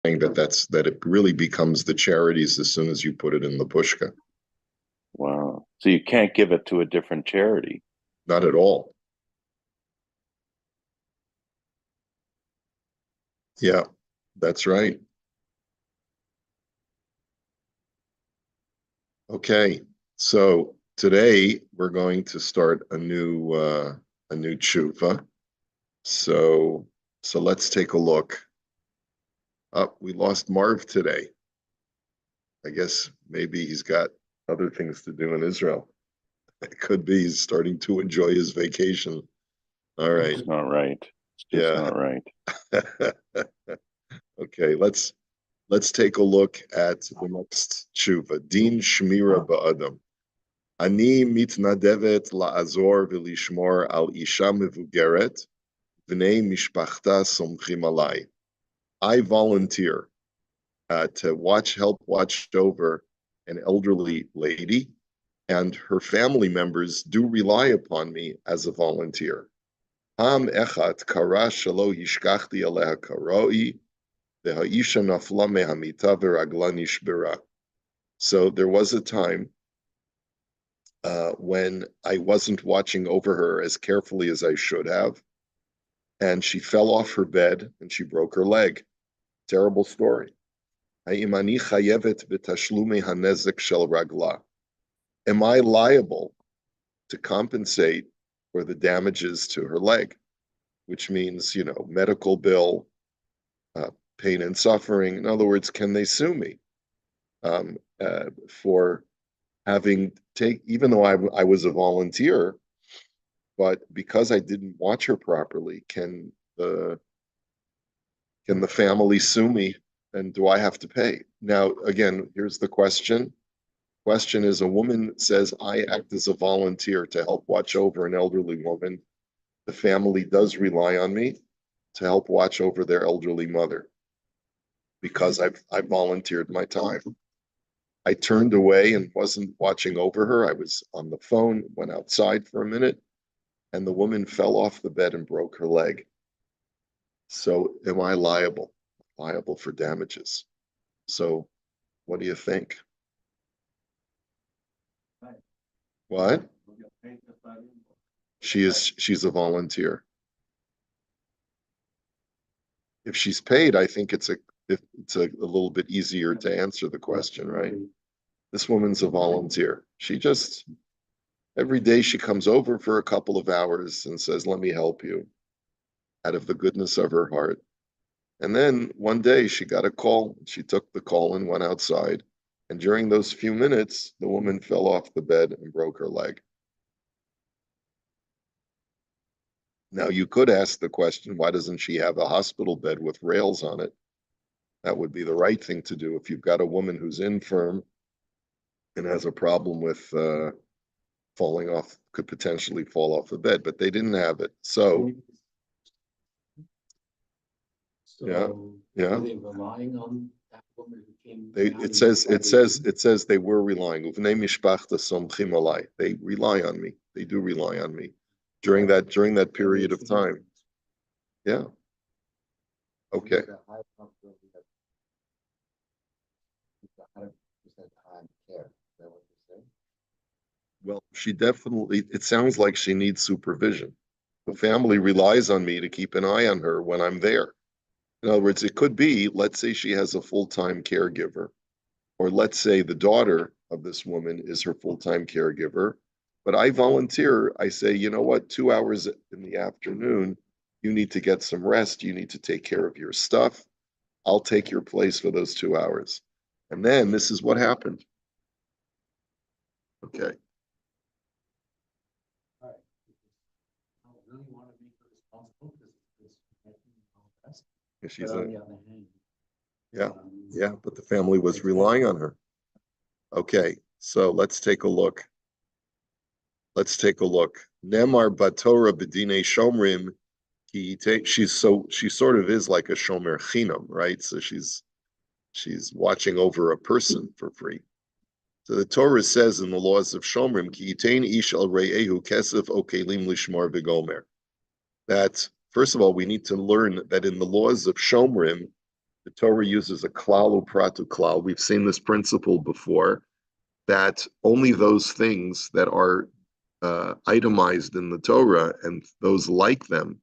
that it really becomes the charities as soon as you put it in the pushka. Wow. So you can't give it to a different charity. Not at all. Yeah, that's right. Okay, so today we're going to start a new tshuva. So let's take a look. We lost Marv today. I guess maybe he's got other things to do in Israel. It could be he's starting to enjoy his vacation. All right. It's not right. It's just Yeah. not right. Okay, let's take a look at the next tshuva. Din Shmira Ba'adam. Ani mitnadevet la'azor v'lishmor al isha mevugeret v'nei mishpachta somchim alai. I volunteer to help watch over an elderly lady, and her family members do rely upon me as a volunteer. Ham echat kara shelo hishkachti aleha karoi v'ha'isha nafla mehamita v'ragla nishbera. So there was a time when I wasn't watching over her as carefully as I should have, and she fell off her bed and she broke her leg. Terrible story. Am I liable to compensate for the damages to her leg, which means, medical bill, pain and suffering? In other words, can they sue me for even though I was a volunteer, but because I didn't watch her properly, can the family sue me, and do I have to pay? Now, again, here's the question. Question is, a woman says, I act as a volunteer to help watch over an elderly woman. The family does rely on me to help watch over their elderly mother because I volunteered my time. I turned away and wasn't watching over her. I was on the phone, went outside for a minute, and the woman fell off the bed and broke her leg. So am I liable? Liable for damages. So what do you think? What? She's a volunteer. If she's paid, I think it's a little bit easier to answer the question, right? This woman's a volunteer. She just every day she comes over for a couple of hours and says, "Let me help you," out of the goodness of her heart. And then one day she got a call. She took the call and went outside. And during those few minutes, the woman fell off the bed and broke her leg. Now, you could ask the question, why doesn't she have a hospital bed with rails on it? That would be the right thing to do if you've got a woman who's infirm and has a problem with falling off, could potentially fall off the bed, but they didn't have it. So, yeah, yeah. Were they relying on that woman who came They, down it and says it says decided- it says they were relying. Uvnei mishpachta somchim alai. They rely on me. They do rely on me during that period of time. Yeah. Okay. There's a high probability that it's 100% time care. Is that what you're saying? Well, she definitely. It sounds like she needs supervision. The family relies on me to keep an eye on her when I'm there. In other words, it could be, let's say she has a full-time caregiver, or let's say the daughter of this woman is her full-time caregiver, but I volunteer. I say, you know what, 2 hours in the afternoon, you need to get some rest. You need to take care of your stuff. I'll take your place for those 2 hours. And then this is what happened. Okay. All right. I don't really want to make her responsible because it's making all the best. She's But on a, the other hand, yeah, yeah, but the family was relying on her. Okay, so let's take a look. Let's take a look. Nemar Batora Bedine Shomrim. She sort of is like a Shomer Chinam, right? So she's watching over a person for free. So the Torah says in the laws of Shomrim, Ki yitain ish al re'ehu kesef okelim lishmar v'gomer. That first of all, we need to learn that in the laws of Shomrim, The Torah uses a klal upratu klal. We've seen this principle before, that only those things that are itemized in the Torah and those like them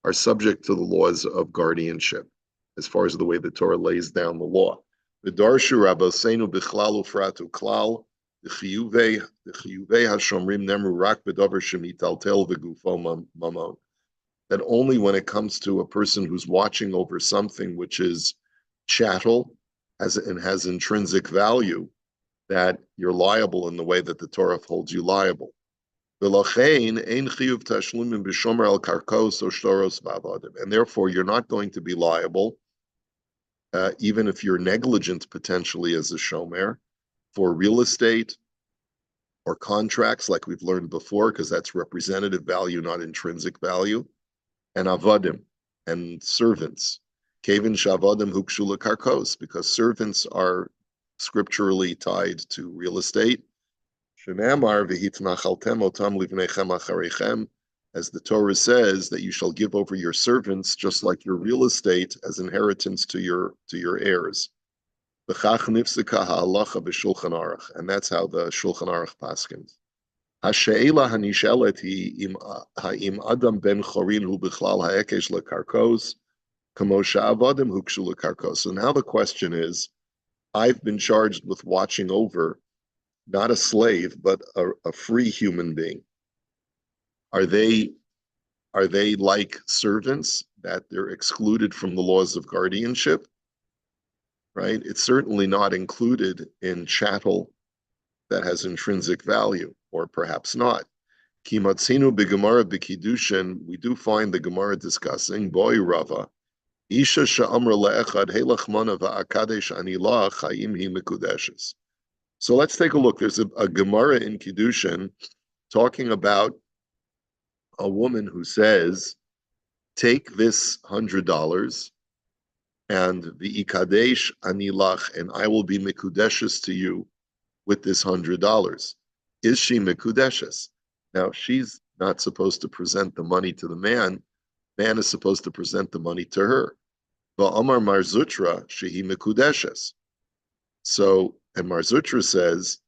are subject to the laws of guardianship, as far as the way the Torah lays down the law. V'darshu rabbeinu bichlal ufratu klal, the chiyuvei hashomrim nemru rak b'davar shemitaltel v'gufo mamon. That only when it comes to a person who's watching over something which is chattel and has intrinsic value, that you're liable in the way that the Torah holds you liable. And therefore, you're not going to be liable, even if you're negligent potentially as a shomer, for real estate or contracts, like we've learned before, because that's representative value, not intrinsic value, and avadim, and servants. Kevin shavadim hukshula karkos, because servants are scripturally tied to real estate. Shenamar v'hitnachaltem otam livnechem acharechem, as the Torah says that you shall give over your servants just like your real estate as inheritance to your heirs. V'chach nifsika ha'alacha b'shulchan aruch, and that's how the Shulchan Aruch paskins. Hashe'ela hanishelet hi ha'im adam ben chorin hu b'chlal ha'ekesh lekarkos, kamo sha'avadim hukshu lekarkos. So now the question is, I've been charged with watching over not a slave, but a free human being. Are they like servants, that they're excluded from the laws of guardianship? Right? It's certainly not included in chattel that has intrinsic value, or perhaps not. Kimatzinu b'Gemara b'Kiddushin, we do find the Gemara discussing boy Rava, Isha she'amra le'echad heilach mana va'akadesh anila chayim hi mekudeshes. So let's take a look. There's a Gemara in Kiddushin talking about a woman who says, take this $100 and the ikadesh anilach, and I will be mekudeshes to you with this $100. Is she mekudeshes? Now, she's not supposed to present the money to the man. Man is supposed to present the money to her. Va'amar marzutra shehi mekudeshes. So, and Marzutra says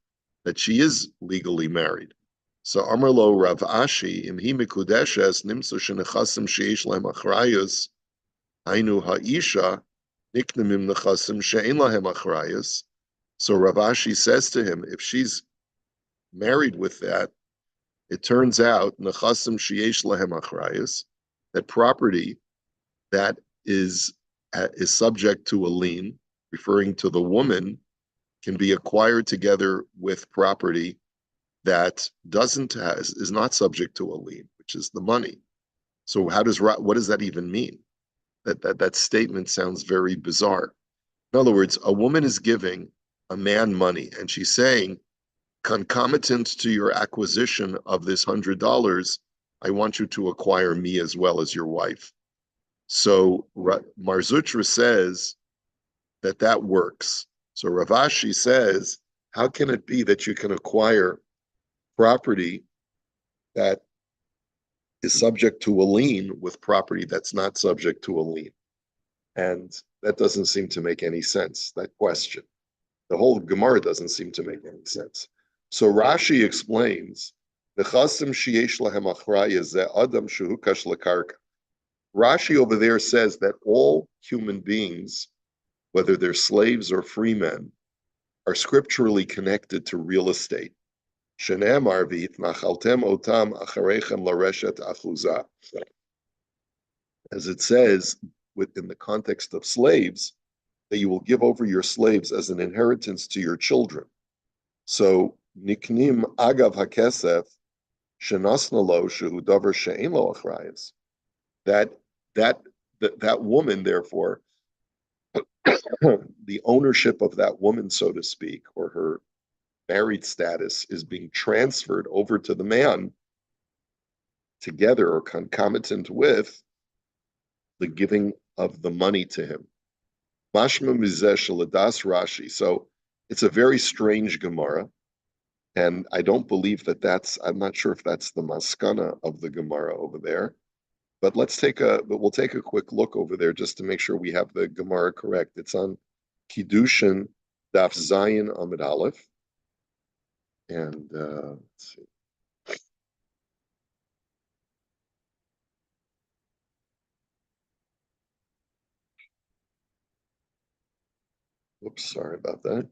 that she is legally married. So Amarlo Rav Ashi imhi mikudeshes nimsu shenechasim sheish lahem achrayus hainu ha'isha niknemim nechasim she'ein lahem achrayus. So Rav Ashi says to him, if she's married with that, it turns out nechasim sheish lahem achrayus, that property that is subject to a lien, referring to the woman, can be acquired together with property that is not subject to a lien, which is the money. So what does that even mean? That statement sounds very bizarre. In other words, a woman is giving a man money, and she's saying, concomitant to your acquisition of this $100, I want you to acquire me as well as your wife. So Marzutra says that works. So Rav Ashi says, how can it be that you can acquire property that is subject to a lien with property that's not subject to a lien? And that doesn't seem to make any sense, that question. The whole Gemara doesn't seem to make any sense. So Rashi explains, Rashi over there says that all human beings, whether they're slaves or free men, are scripturally connected to real estate. As it says within the context of slaves, that you will give over your slaves as an inheritance to your children. So niknim agav hakesef shenasna lo shehu davar she'ein lo achrayus. That woman, therefore, the ownership of that woman, so to speak, or her married status, is being transferred over to the man together or concomitant with the giving of the money to him. Mashma mizeh sheladas Rashi. So it's a very strange Gemara, and I don't believe I'm not sure if that's the maskana of the Gemara over there. But we'll take a quick look over there just to make sure we have the Gemara correct. It's on Kiddushin Daf Zayin Amid Aleph. And let's see. Whoops, sorry about that.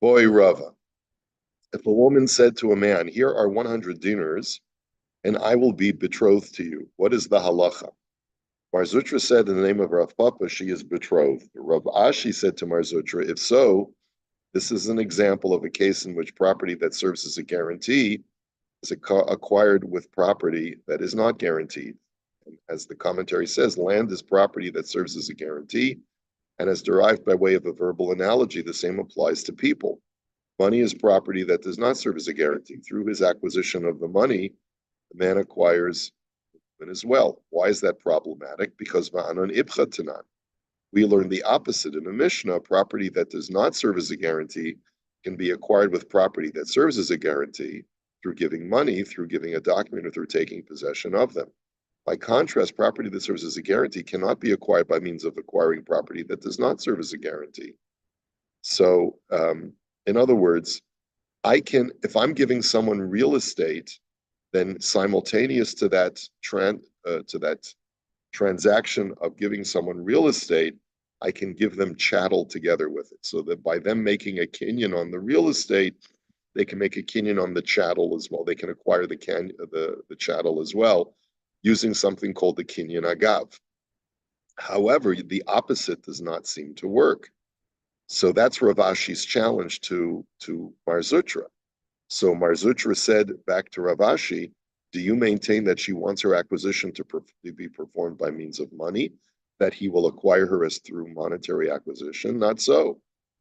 Boy Rava, if a woman said to a man, "Here are 100 dinars, and I will be betrothed to you," what is the halacha? Mar Zutra said in the name of Rav Papa, she is betrothed. Rav Ashi said to Mar Zutra, if so, this is an example of a case in which property that serves as a guarantee is acquired with property that is not guaranteed. And as the commentary says, land is property that serves as a guarantee, and as derived by way of a verbal analogy, the same applies to people. Money is property that does not serve as a guarantee. Through his acquisition of the money, the man acquires it as well. Why is that problematic? Because va'anon ibcha tanan. We learn the opposite in the Mishnah. Property that does not serve as a guarantee can be acquired with property that serves as a guarantee through giving money, through giving a document, or through taking possession of them. By contrast, property that serves as a guarantee cannot be acquired by means of acquiring property that does not serve as a guarantee. So, in other words, if I'm giving someone real estate, then simultaneous to that transaction of giving someone real estate, I can give them chattel together with it. So that by them making a kinyan on the real estate, they can make a kinyan on the chattel as well. They can acquire the chattel as well, using something called the kinyan agav. However, the opposite does not seem to work. So that's Rav Ashi's challenge to Mar Zutra. So Mar Zutra said back to Rav Ashi, do you maintain that she wants her acquisition to be performed by means of money, that he will acquire her as through monetary acquisition? Not so.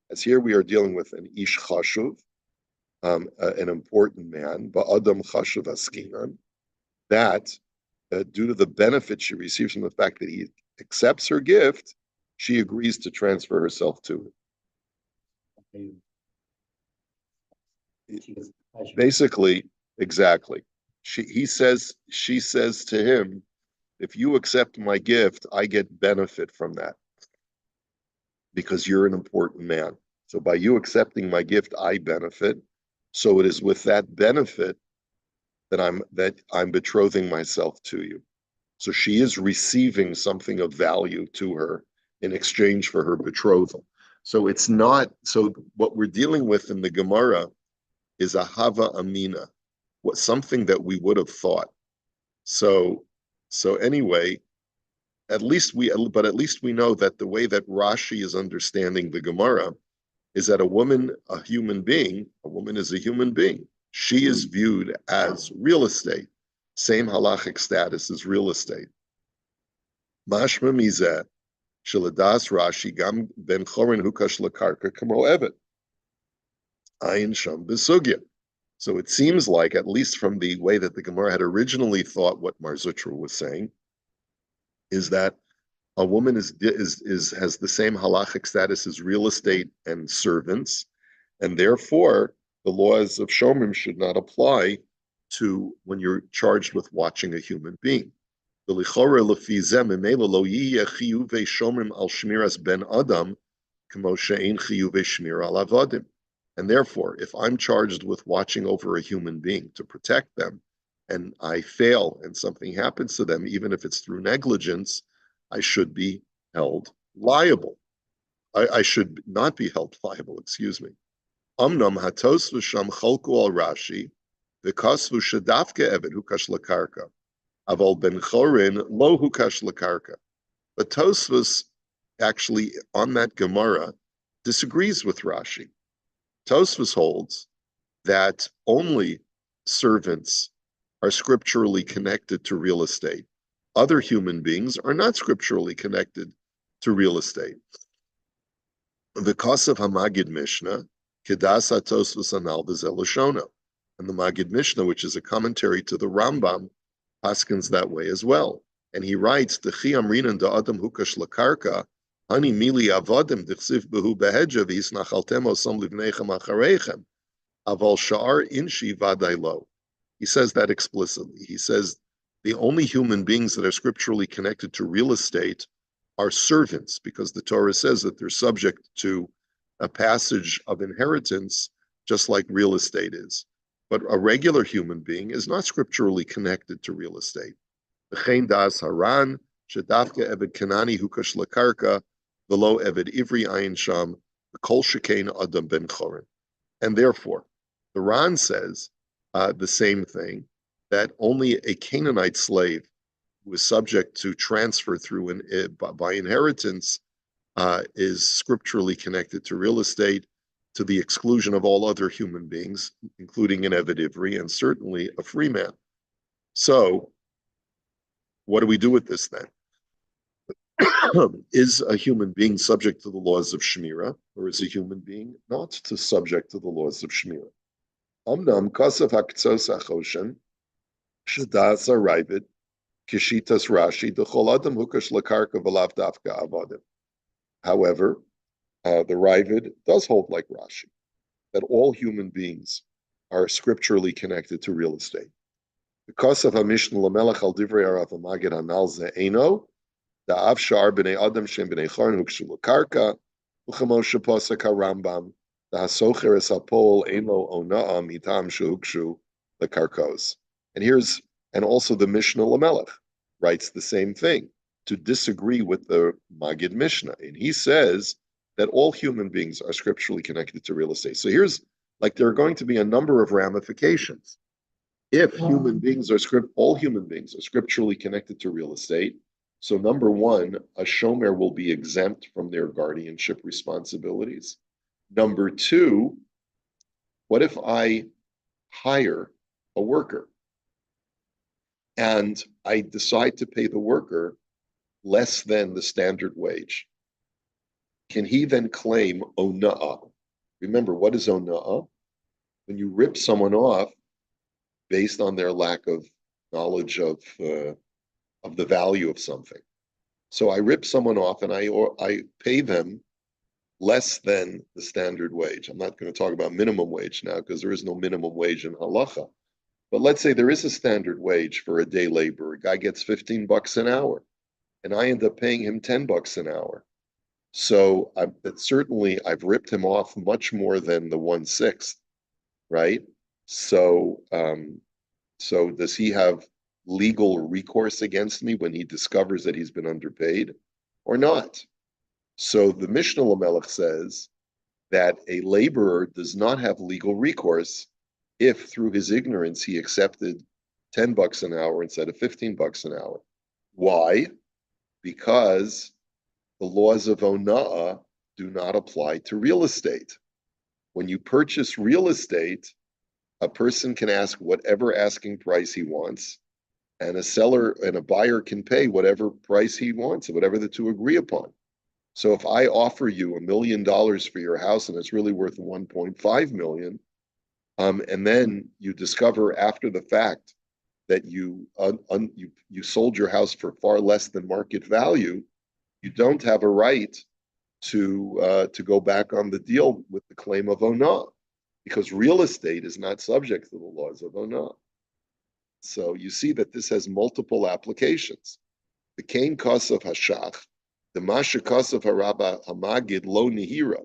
As here we are dealing with an ish chashuv, an important man, ba'adam chashuv askinan, that due to the benefit she receives from the fact that he accepts her gift, she agrees to transfer herself to him. Basically, exactly. She says to him, if you accept my gift, I get benefit from that because you're an important man. So by you accepting my gift, I benefit. So it is with that benefit that I'm betrothing myself to you. So she is receiving something of value to her in exchange for her betrothal. So it's not, so what we're dealing with in the Gemara is a hava amina, something that we would have thought. So anyway, at least we know that the way that Rashi is understanding the Gemara is that a woman is a human being. She is viewed as real estate, same halachic status as real estate. Mashma mizeh sheladas Rashi gam ben chorin hukash lakarka kamo evet ayin sham besugya. So it seems like, at least from the way that the Gemara had originally thought what Mar Zutra was saying, is that a woman has the same halachic status as real estate and servants, and therefore the laws of Shomrim should not apply to when you're charged with watching a human being. And therefore, if I'm charged with watching over a human being to protect them, and I fail and something happens to them, even if it's through negligence, I should be held liable. I should not be held liable, excuse me. Amnam hatos v'sham chalku al Rashi, v'kasvu shadafke evet hukash lakarka, aval ben chorin lo hukash lakarka. But Tosfos actually, on that Gemara, disagrees with Rashi. Tosfos holds that only servants are scripturally connected to real estate. Other human beings are not scripturally connected to real estate. The Kosav Hamagid Mishnah, Kedas HaTosfos Anal V'Zel Lashono. And the Magid Mishnah, which is a commentary to the Rambam, paskins that way as well. And he writes, Dechi Amrinan da Adam Hukash Lakarka, Hani Mili Avodim Dichsiv Behu Behedja V'Yisnachaltem Osam Livnechem Achareichem, Aval Sha'ar Inshi Vadailo. He says that explicitly. He says the only human beings that are scripturally connected to real estate are servants, because the Torah says that they're subject to a passage of inheritance, just like real estate is. But a regular human being is not scripturally connected to real estate. V'chein das haran, shedafke eved kanani hukash lakarka, v'lo eved ivri ayin sham, v'kol shekain adam ben chorin. And therefore, the Ran says the same thing, that only a Canaanite slave who is subject to transfer through by inheritance is scripturally connected to real estate, to the exclusion of all other human beings, including an Eved Ivri and certainly a free man. So, what do we do with this then? Is a human being subject to the laws of Shemira, or is a human being not subject to the laws of Shemira? Omnam kasav haktzos achoshen shadas arrived kishitas Rashi dechol adam hukash lakarka v'lav dafka avodim. However, the Ravid does hold like Rashi, that all human beings are scripturally connected to real estate. Because of Mishnah Lamelech al Divrei Arav Magid Anal Ze'eno, the Avshar b'nei Adam Shem b'nei Charn hukshu l'karka, u'chamo sheposek HaRambam, the Hasocher es HaPol Eino Ona'am Hitam shehukshu l'karkos. And also the Mishnah Lamelech writes the same thing, to disagree with the Magid Mishnah. And he says that all human beings are scripturally connected to real estate. So there are going to be a number of ramifications. If all human beings are scripturally connected to real estate, so number one, a shomer will be exempt from their guardianship responsibilities. Number two, what if I hire a worker and I decide to pay the worker less than the standard wage? Can he then claim ona'ah? Remember, what is ona'ah? When you rip someone off based on their lack of knowledge of the value of something. So I rip someone off and I pay them less than the standard wage. I'm not going to talk about minimum wage now because there is no minimum wage in halacha. But let's say there is a standard wage for a day laborer. A guy gets $15 an hour, and I end up paying him $10 an hour. So certainly I've ripped him off much more than the 1/6, right? So does he have legal recourse against me when he discovers that he's been underpaid or not? So the Mishnah Lamelech says that a laborer does not have legal recourse if through his ignorance he accepted $10 an hour instead of $15 an hour. Why? Because the laws of Ona'ah do not apply to real estate. When you purchase real estate, a person can ask whatever asking price he wants, and a seller and a buyer can pay whatever price he wants, whatever the two agree upon. So if I offer you $1 million for your house and it's really worth 1.5 million, and then you discover after the fact that you sold your house for far less than market value, you don't have a right to go back on the deal with the claim of onah, because real estate is not subject to the laws of onah. So you see that this has multiple applications. The Kain Kosov Hashach, the Masha Kosov Haraba Hamagid Lo Nihira,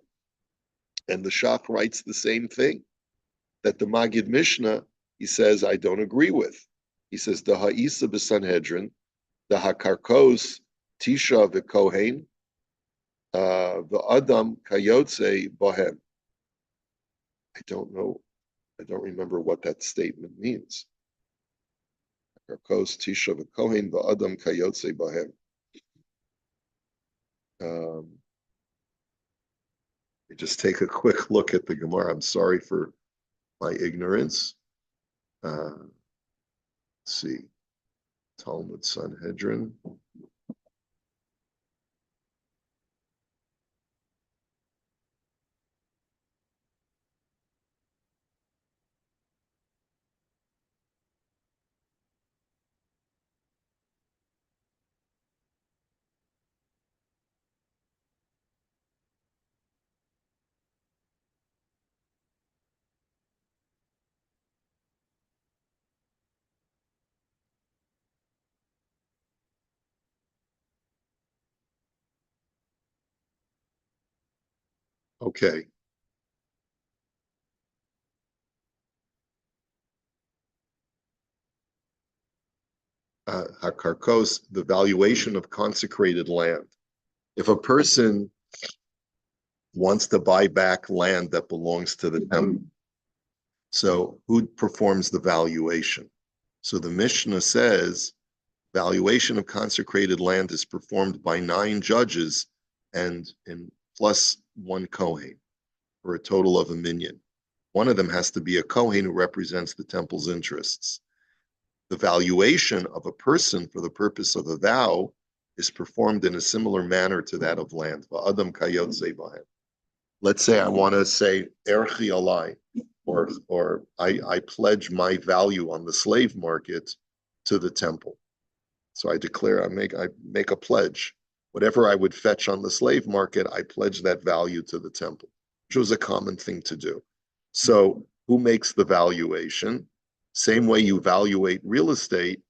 and the Shach writes the same thing, that the Magid Mishnah, he says, I don't agree with. He says, the Ha'isa b'Sanhedrin, the Hakarkos Tisha v'Kohen, the Adam Kayotze Bohem. I don't know. I don't remember what that statement means. Hakarkos Tisha v'Kohen, the Adam Kayotze Bohem. Just take a quick look at the Gemara. I'm sorry for my ignorance. Let's see, Talmud Sanhedrin. Okay. Hakarkos, the valuation of consecrated land. If a person wants to buy back land that belongs to the temple, so who performs the valuation? So the Mishnah says valuation of consecrated land is performed by 9 judges and plus 1 Kohen for a total of a minyan. One of them has to be a Kohen who represents the temple's interests. The valuation of a person for the purpose of a vow is performed in a similar manner to that of land. Let's say I want to say erchi alai, or I pledge my value on the slave market to the temple. So I declare, I make a pledge. Whatever I would fetch on the slave market, I pledge that value to the temple, which was a common thing to do. So who makes the valuation? Same way you evaluate real estate.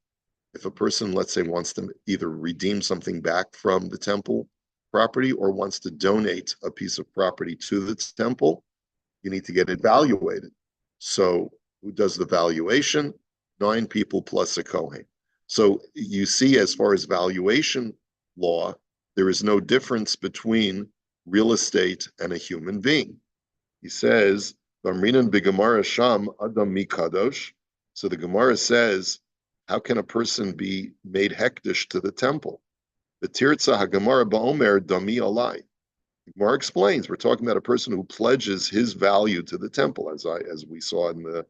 If a person, let's say, wants to either redeem something back from the temple property or wants to donate a piece of property to the temple, you need to get it evaluated. So who does the valuation? 9 people plus a Kohen. So you see, as far as valuation law, there is no difference between real estate and a human being. He says, Vamrinan b'Gemara sham adam mikadosh. So the Gemara says, how can a person be made hektish to the temple? The tirtza haGemara ba'omer dami alai. The Gemara explains we're talking about a person who pledges his value to the temple, as we saw in the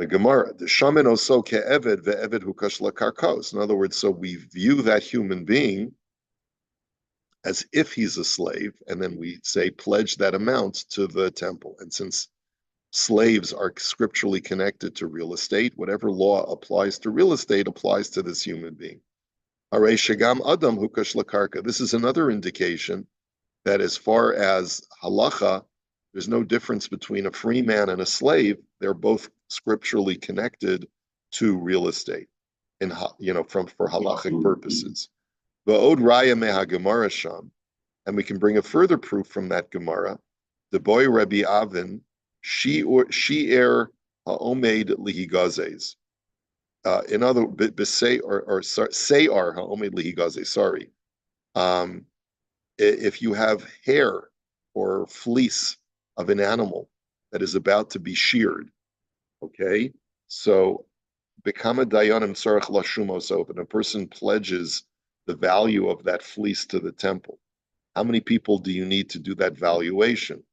Gemara. The shaman oso ke'eved ve'eved hukash lakarkos. In other words, so we view that human being as if he's a slave, and then we say pledge that amount to the temple. And since slaves are scripturally connected to real estate, whatever law applies to real estate applies to this human being. Harei shegam adam hukash lakarka. This is another indication that as far as halacha, there's no difference between a free man and a slave. They're both scripturally connected to real estate, for halachic purposes. Va'od raya meha Gemara sham, and we can bring a further proof from that Gemara. The boy Rabbi Avin, shi'er ha'omed lihigazes. In other words, seyar ha'omed lihigazes. Sorry. If you have hair or fleece of an animal that is about to be sheared, okay, so become a dayanim sarach lashumos. So if a person pledges the value of that fleece to the temple, how many people do you need to do that valuation?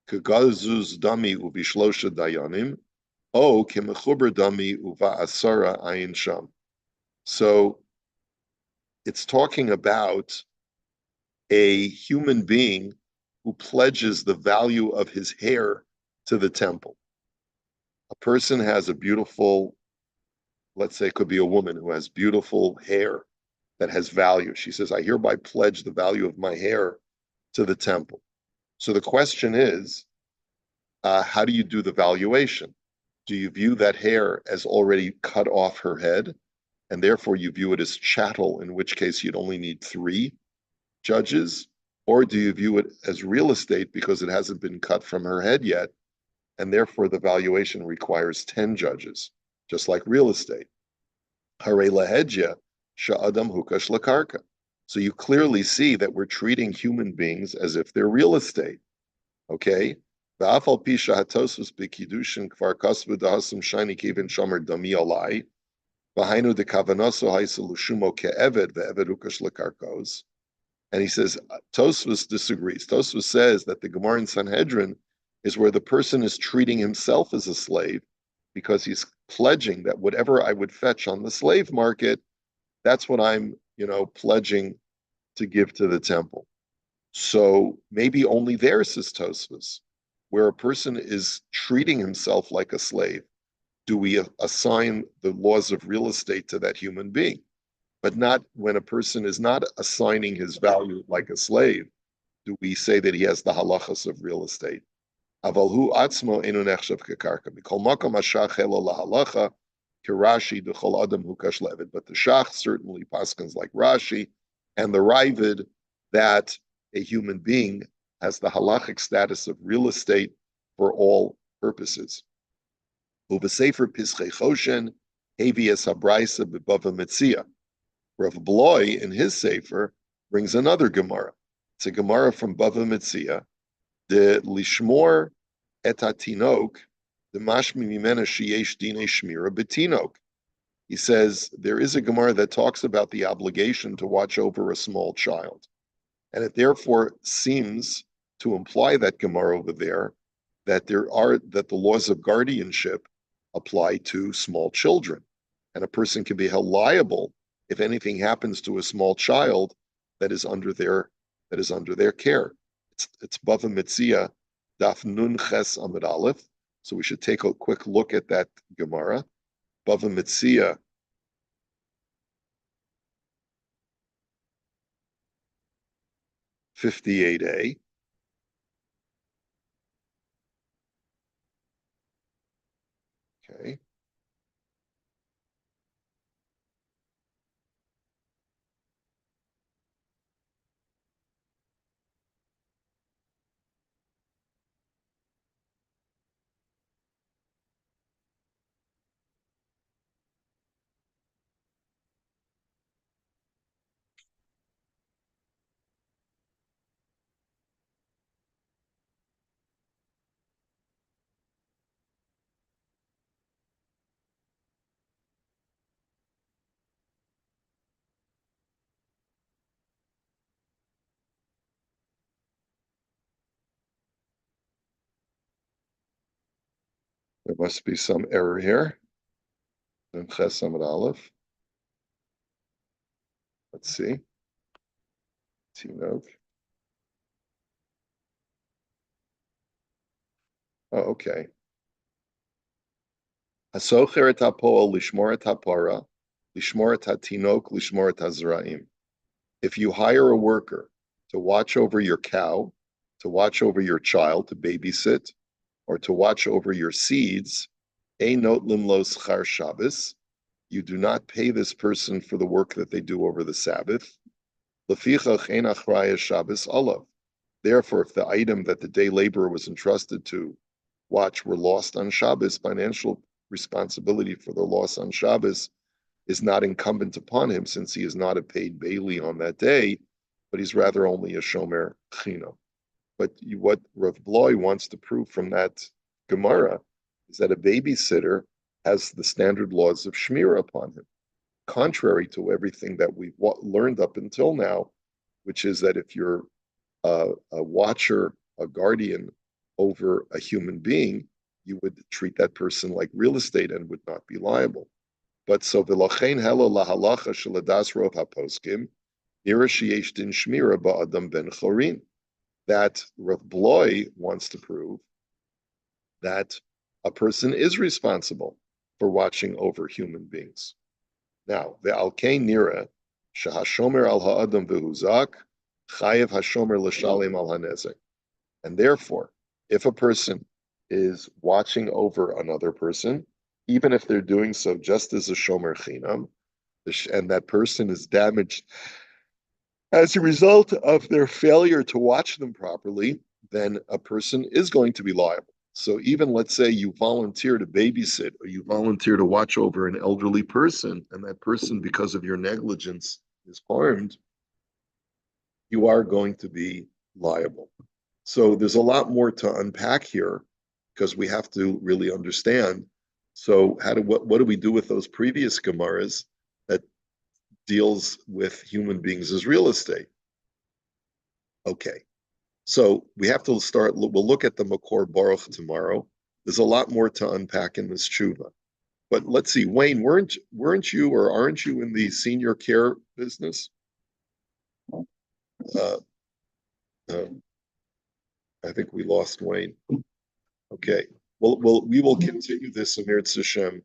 Kagazuz dami ubishlosha dayanim, o kemechuber dami uva asara ayin sham. So it's talking about a human being who pledges the value of his hair to the temple. A person has a beautiful, let's say it could be a woman who has beautiful hair that has value. She says, I hereby pledge the value of my hair to the temple. So the question is, how do you do the valuation? Do you view that hair as already cut off her head, and therefore you view it as chattel, in which case you'd only need 3 judges? Or do you view it as real estate because it hasn't been cut from her head yet, and therefore the valuation requires 10 judges, just like real estate? Harei lahedja sha'adam hukash lakarka. So you clearly see that we're treating human beings as if they're real estate, okay? V'afal pi shahatosus b'kiddushin kvar kasvu dahasum shani kivin shomer dami alai v'hainu de kavanaso haisu lushumo ke'eved ve'eved hukash lakarkos. And he says, Tosfos disagrees. Tosfos says that the Gemara in Sanhedrin is where the person is treating himself as a slave because he's pledging that whatever I would fetch on the slave market, that's what I'm, pledging to give to the temple. So maybe only there, says Tosfos, where a person is treating himself like a slave, do we assign the laws of real estate to that human being? But not when a person is not assigning his value like a slave, do we say that he has the halachas of real estate. Avalhu atzmo enu nechshav kekarka. Mikol makom hashach elo lahalacha, kirashi dechol adam hukash levid. But the shach certainly paskins like Rashi, and the Ravid that a human being has the halachic status of real estate for all purposes. Uvesefer pischei choshen hevi es habraisa bebava metzia. Rav Bloy in his sefer brings another Gemara. It's a Gemara from Bava Metzia. The lishmor et hatinok, the mashmi mimena sheyesh dine shmira betinok. He says there is a Gemara that talks about the obligation to watch over a small child. And it therefore seems to imply that Gemara over there that the laws of guardianship apply to small children. And a person can be held liable if anything happens to a small child that is under their care. It's Bava Metzia, Daf Nun Ches Amid Aleph. So we should take a quick look at that Gemara. Bava Metzia, (58a). Okay. There must be some error here. Nun Ches Amid Aleph. Let's see. Tinok. Oh, okay. Hasocher et hapoel lishmor et hapara, lishmor et hatinok, lishmor et hazraim. If you hire a worker to watch over your cow, to watch over your child, to babysit, or to watch over your seeds, einot limlos char Shabbos, you do not pay this person for the work that they do over the Sabbath. Lefichach ein achraya Shabbos olav. Therefore, if the item that the day laborer was entrusted to watch were lost on Shabbos, financial responsibility for the loss on Shabbos is not incumbent upon him, since he is not a paid bailee on that day, but he's rather only a shomer chino. But what Rav Bloy wants to prove from that Gemara is that a babysitter has the standard laws of shmira upon him, contrary to everything that we've learned up until now, which is that if you're a watcher, a guardian over a human being, you would treat that person like real estate and would not be liable. But so v'lochein helo lahalacha sheladas rov haposkim nira sheyesh din shmira ba'adam ben chorin. That Rav Bloy wants to prove that a person is responsible for watching over human beings. Now, ve'alkein nira shehashomer al ha'adam v'huzak chayev hashomer l'shalim al hanezek. And therefore, if a person is watching over another person, even if they're doing so just as a shomer chinam, and that person is damaged as a result of their failure to watch them properly, then a person is going to be liable. So even let's say you volunteer to babysit or you volunteer to watch over an elderly person, and that person, because of your negligence, is harmed, you are going to be liable. So there's a lot more to unpack here because we have to really understand. So what do we do with those previous Gemaras that deals with human beings as real estate? Okay, So we have to start, we'll look at the Makor Baruch tomorrow. There's a lot more to unpack in this tshuva. But let's see, Wayne, weren't you or aren't you in the senior care business? Uh, uh, I think we lost Wayne. Okay. Well, we will continue this in Eretz Hashem